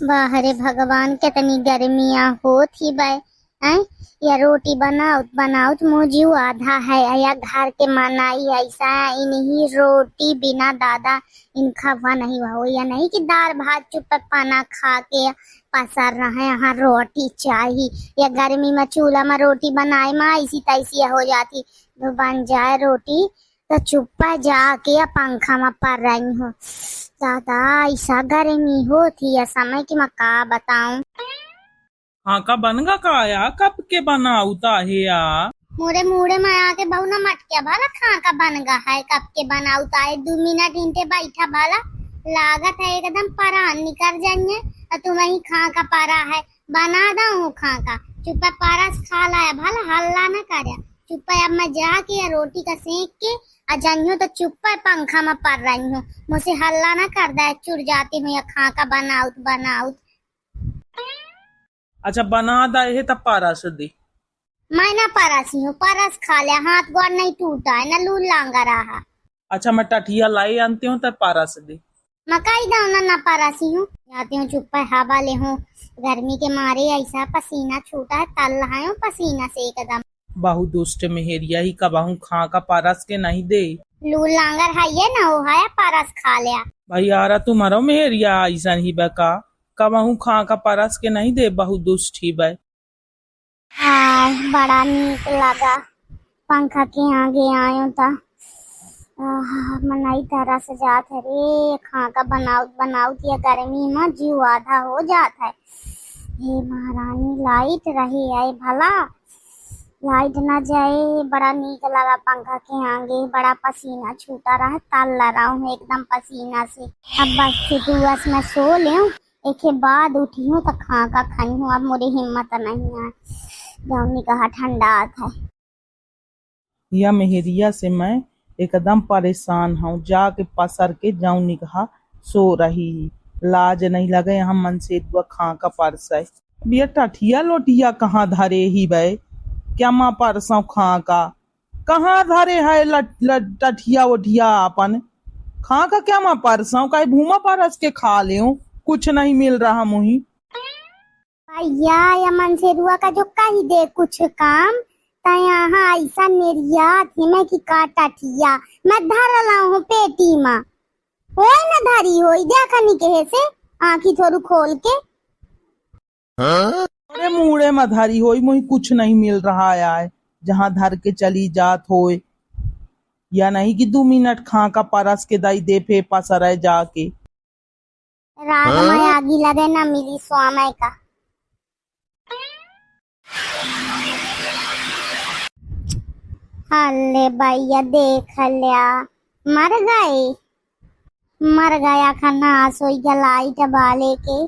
बाहरे भगवान कितनी गर्मियां हो थी भाई। हैं या रोटी बनाओ मुँह जीव आधा है या घर के मनाई ऐसा है इन्हीं रोटी बिना दादा इनका हुआ नहीं हुआ या नहीं कि दाल भात चुप पाना खा के पसर रहे यहाँ रोटी चाहिए या गर्मी में चूल्हा में रोटी बनाए में ऐसी तैसी हो जाती तो बन जाए रोटी तो चुप्पा जाके या पंखा में पड़ रही हूँ। दादा ऐसा गर्मी हो थी या समय की मैं का बताऊं। हाँ का बनगा का या कब के बना उता है या मुड़े मुड़े में आके बहु ना मटकिया भाला खा का बनगा है कब के बना उता है 2 मिनट इंटे बैठा भाला लागत है एकदम परान निकल जाएंगे और तुम्हें ही खा का पारा है बना दू खा का चुप्पा पारा खा लाया भाला हल्ला न करे चुप्पा अब मैं जाके या रोटी का सेक के अजंगियो तो चुप्पा पंखा में पड़ रही हूँ मुझसे हल्ला ना कर दे चुर जाती हूँ या खा का बनाउत। अच्छा बना दा है तब पारा से दे मैं ना परसी हूँ परस खा लिया हाथ गोड़ नहीं टूटा है न लूल लांगा रहा। अच्छा मैं टठिया लाई आनती हूँ तब पारा से दे मकाई दाना ना परसी हूँ जाती हूँ चुप्पा हवा ले हूँ गर्मी के मारे ऐसा पसीना छूटा है तल रहा हूँ पसीना से एकदम बहु दुष्ट मेहरिया ही कबाहू खा का पारस के नहीं दे लूल लांगर है ये ना हो है परस खा लिया भाई यारा तुम्हारा मेहरिया ऐसा ही बका कबाहू खा का पारस के नहीं दे बहु दुष्ट ही बे। हाँ बड़ा नीक लगा पंखा के आगे आयो था मनाई तरह से जात है रे खा का बनाओ या गर्मी में जीव आधा हो जाता है। हे महारानी लाइट रही है भला लाइट ना जाए बड़ा नीक लगा पंखा के आगे बड़ा पसीना छूटा रहा तल रहा हूँ एकदम पसीना से अब बस छुटुआस में सो ले एक बाद उठी हूँ तो खा का खाई हूँ अब मुझे हिम्मत नहीं है जौनी कहा ठंडा आता है। या मेहरिया से मैं एकदम परेशान हूँ जाके पसर के जौनी कहा सो रही लाज नहीं लगे यहाँ मन से दुआ खा का परस है बिया टठिया लोटिया कहाँ धरे ही बे क्या माँ परसों खा का कहाँ धरे है टठिया ओठिया अपन खा का क्या माँ परसों का भूमा परस के खा ले कुछ नहीं मिल रहा मुही भैया या मन से रुआ का जो कही दे कुछ काम ता यहाँ ऐसा निर्या थी मैं की काटा ठिया मैं धर ला हूँ पेटी माँ हो न धरी हो देखा नहीं कहे से आँखी थोड़ी खोल के अरे मुड़े में धरी होई मुही कुछ नहीं मिल रहा है जहाँ धर के चली जात होए या नहीं कि 2 मिनट खा का परस के दाई दे फे पसर जाके रात में आगी लगे ना मिली स्वामी का अल्ले भैया देख लिया मर गया खाना सोई का लाइट बाले के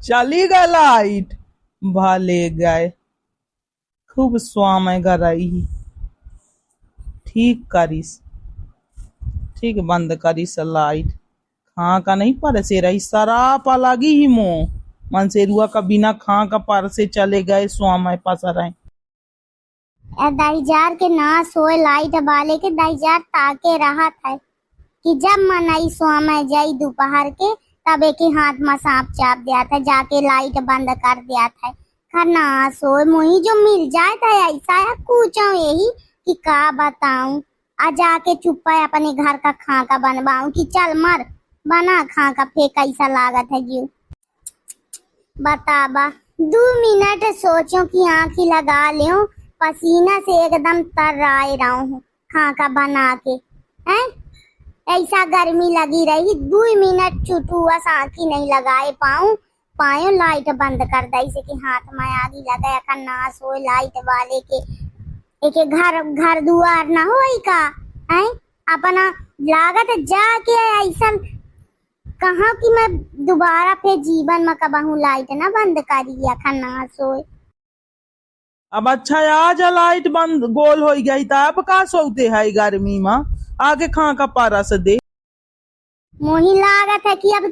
चली गए लाइट भाले गए खूब स्वामी गई ठीक करिस ठीक बंद करिस लाइट खा का नहीं परसे रही सराप लगी ही मुँह मन से रुआ का बिना खा का परसे चले गए स्वामी पसर है दाईजार के ना सोए लाइट बाले के दाईजार ताके रहा था कि जब मनाई स्वामी जाई दोपहर के तब एक ही हाथ में सांप चाप दिया था जाके लाइट बंद कर दिया था खाना सोए मुही जो मिल जाए था ऐसा है पूछो यही कि का बताऊं आ जाके चुप्पा अपने घर का खा का बनवाऊं कि चल मर बना खा का फेंक कैसा लागत है जीव बताबा 2 मिनट सोचो कि आँखी लगा ले पसीना से एकदम तर आए रहा हूँ खा का बना के हैं ऐसा गर्मी लगी रही 2 मिनट चुटुआ आँखी नहीं लगाए पायो लाइट बंद कर दी से कि हाथ में आगी लगाया का ना सोए लाइट वाले के एक घर दुआर ना हो का है अपना लागत जाके ऐसा कहा कि मैं दोबारा फिर जीवन में कबहू लाइट ना बंद करी खाना सोए अब अच्छा आज लाइट बंद गोल हो गई था अब का सोते है गर्मी में आगे खा का परस दे मोही लागत है कि अब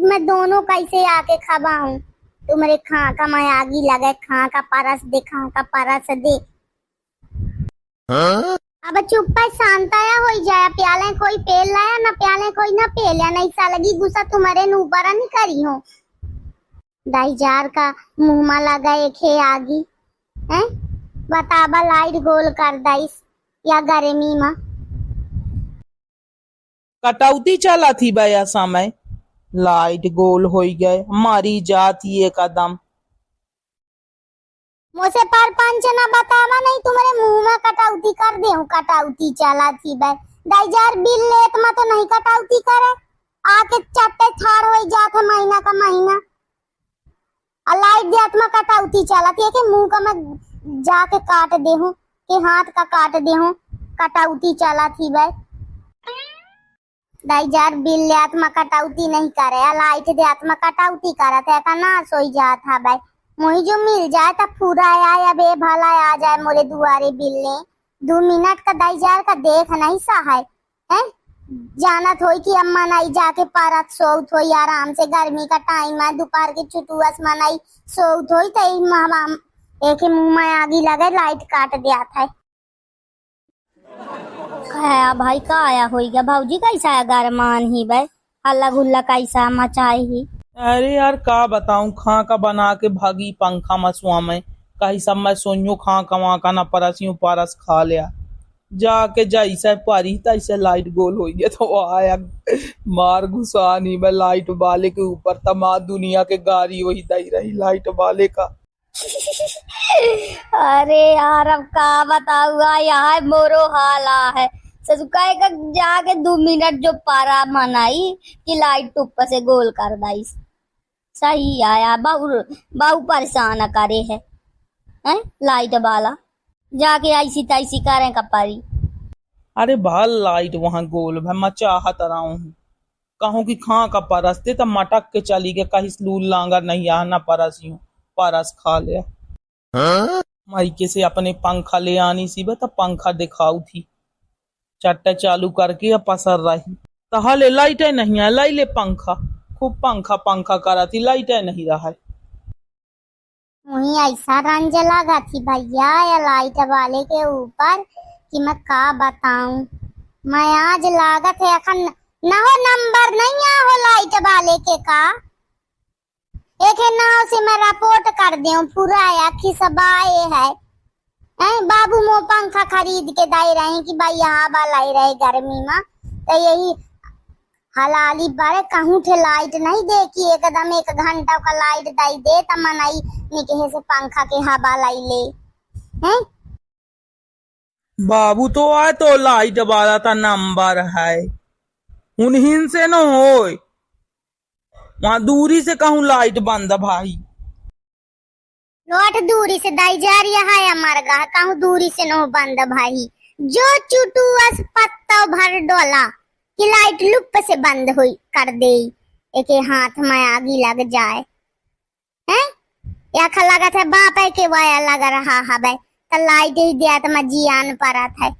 मैं दोनों कैसे आके खबाऊं तुम्हारे खा का मैं आगी लगे खा का परस दे खा का परस दे अब चुप पर शांताया हो जाए, प्याले कोई पेल लाया ना, प्याले कोई ना पेलिया, नहीं सा लगी गुस्सा तुम्हारे ऊपर नहीं करी हो। दाई जार का मुंह में लगा एक है आगी है, बताबा लाइट गोल कर दाइस या गर्मी में। कटौती चला थी भैया समय, लाइट गोल हो गए हमारी जाती है कदम। मुझे पर पंच ना बतावा, नहीं तुम्हारे मुंह में कटौती कर दे। कटौती चला थी भाई, दाई जार बिल लेत में तो नहीं कटौती करे, आके चट्टे छाड़ हो जात है महीना का महीना। लाइट देत में कटौती चला थी के मुंह का मैं जाके काट दे हूँ, के हाथ का काट दे हूँ, कटौती चला थी भाई। दाई जार बिल लेत में कटौती नहीं करे, लाइट देत में कटौती करे थे का ना सोई जात है भाई। मुझे जो मिल जाए तो पूरा आया बे भला आ जाए मोरे दुआरे बिलने, 2 मिनट का दाई जार का देख नहीं सहाय है। जानत होई कि अम्मा नहीं जाके परत सोत होई आराम से, गर्मी का टाइम है, दोपहर के छुटुआस मनाई सोत होई तो एक मुंह में आगी लगे लाइट काट दिया था। खाया भाई का आया होई गया भौजी, कैसा है गरमान ही भाई, हल्ला गुल्ला कैसा मचाई ही। अरे यार का बताऊं, खा का बना के भागी पंखा मसुआ में, कहीं सब मैं सोइयो खा कमा का ना परसियों पारस खा लिया, जाके जैसे पारी तैसे लाइट गोल हो गया तो आया मार घुसानी में लाइट वाले के ऊपर, तमाम दुनिया के गाड़ी वही दई रही लाइट वाले का। अरे यार अब का बताऊंगा, यहाँ मोरो हाला है ससुकाए का जाके 2 मिनट जो पारा मनाई कि लाइट ऊपर से गोल कर दाई। सही आया बहु परेशान करे है, हैं लाइट वाला, जाके ऐसी तैसी करें कपारी। अरे भाल लाइट वहां गोल भाई मैं चाहत रहा हूँ, कहूँ कि खा का परसते तब मटक के चली गए, कहीं लूल लांगर नहीं आ ना परसियों परस खा लिया। माइके से अपने पंखा ले आनी सी बता, पंखा दिखाऊ थी चट्टे चालू करके या पसर रही, तहाले लाइट नहीं है, लाई ले पंखा, खूब पंखा पंखा करा थी, लाइट नहीं रहा है। मुझे ऐसा रंज लगा थी भैया या लाइट वाले के ऊपर कि मैं का बताऊं। मैं आज लागत है अखन ना हो नंबर नहीं आ हो लाइट वाले के का, एक है ना से मैं रिपोर्ट कर दूं पूरा या खिसबाए है। बाबू मो पंखा खरीद के दे रहे कि भाई यहाँ वाला ही रहे गर्मी में, तो यही हलाली बारे कहूँ थे लाइट नहीं दे कि एकदम 1 घंटा का लाइट दई दे तब मनाई निकहे से पंखा के हवा लाई ले हैं। बाबू तो आए तो लाइट वाला था नंबर है, उन्हीं से न हो वहां दूरी से कहूँ लाइट बंद भाई, नोट दूरी से दाई जा रही है हमार गा, कहूँ दूरी से नो बंद भाई, जो चुटुआस पत्ता भर डोला कि लाइट लुप से बंद हुई कर दे, एक हाथ में आगी लग जाए हैं। या लगा था बाप है के वाया लग रहा है भाई, तो लाइट ही दिया तो मैं जियान पड़ा था।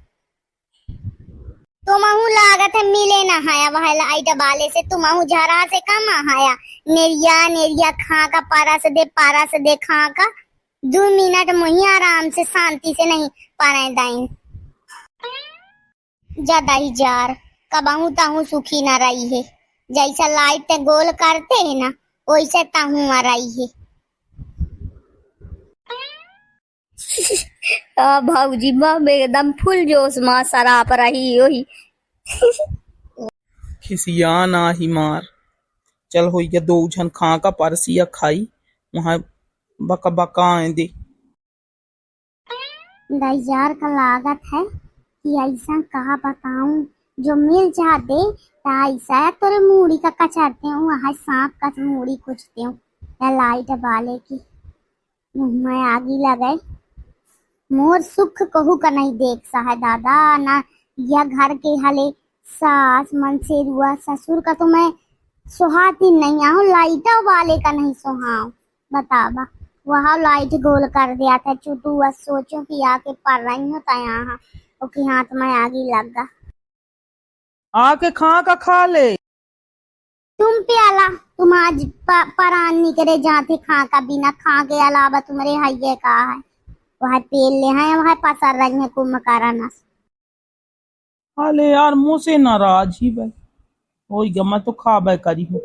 तुमहू लागत है मिले ना हाया वह लाइट वाले से, तुमहू झरा से कम आया, नेरिया नेरिया खा का पारा से दे खा का 2 मिनट मुही आराम से शांति से नहीं पारे दाइन ज्यादा ही जार कबाहू ताहू सुखी ना रही है, जैसा लाइट गोल करते है ना वैसे ताहू आ रही है। भाऊजी माँ एकदम फुल जोश माँ शराब रही हुई। खिसिया ना ही मार, चल हो गया 2 जन खा का परसिया खाई वहां बका बका दे। यार का लागत है कि ऐसा कहा बताऊं, जो मिल जाते ऐसा तोरे मूड़ी का कचरते हूँ, वहाँ सांप का मूड़ी कुचते हूँ या लाइट वाले की मुँह में आगी लगे। मोर सुख कहू का नहीं देख सा है दादा ना, या घर के हले सास मन से रुआ ससुर का तो मैं सुहाती नहीं आऊँ, लाइट वाले का नहीं सुहाऊं बतावा। वहाँ लाइट गोल कर दिया था, चुटू बस सोचो कि आके पड़ रही होता यहाँ और हाथ में आगी लगा। आके खा का खा ले तुम प्याला, तुम आज परान निकले जाते खा का, बिना खा के अलावा तुम्हारे हाइये का है वह पेल ले हैं, वह पसर रही है कुम कारण। अरे यार मुँह से नाराज ही भाई। ओई मैं तो खाबे करी हूँ।